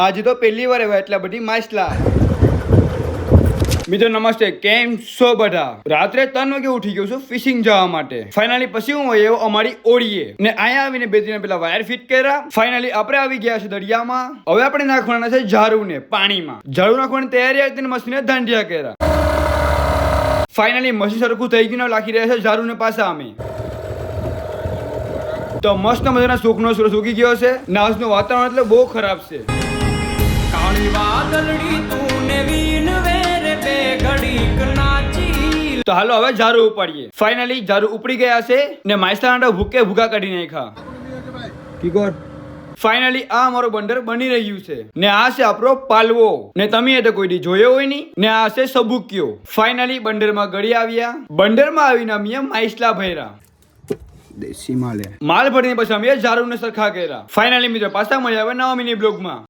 આજે તો પહેલી વાર આવ્યા એટલા બધી માછલા. મિત્રો નમસ્તે, કેમ છો બધા? રાત્રે 3 વાગે ઉઠી ગયો છું ફિશિંગ જવા માટે. ફાઇનલી પછી હું આવ્યો અમારી ઓળીએ ને અહીંયા આવીને બે દિન પેલા વાયર ફિટ કર્યા. ફાઇનલી આપણે આવી ગયા છે દરિયામાં. હવે આપણે નાખવાના છે ઝાડુને પાણીમાં. ઝાડુ નાખવાની તૈયારી હતી ને મશીને દાંડિયા કર્યા. ફાઇનલી મશીન સરખું થઈ ગયું, લાખી રહ્યા છે ઝાડુને પાછા અમે. તો મસ્ત મજાના સુખનો સૂરજ ઉગી ગયો છે ને આજનું વાતાવરણ એટલે બહુ ખરાબ છે. કાળી વાદળડી તું ને વીન વેરે બે ઘડીક નાચી. તો હાલો હવે ઝાડુ ઉપાડીએ. ફાઇનલી ઝાડુ ઉપડી ગયા છે ને માઇસલાના ભૂકે ભૂકા કાઢી નાખ્યા. ફાઇનલી આ અમારો બંદર બની રહ્યું છે ને આ છે આપણો પાલવો ને તમે એ તો કોઈ દી જોયો હોય નહીં ને આ છે સબુકિયો. ફાઇનલી બંદરમાં ગળી આવ્યા. બંદરમાં આવીને અમે માઇસલા ભર્યા. દેશી માલ ભરીને પછી અમે ઝાડુને સરખા કર્યા. ફાઇનલી મિત્રો પાછા મળ્યા હવે નવા મિની બ્લોગમાં.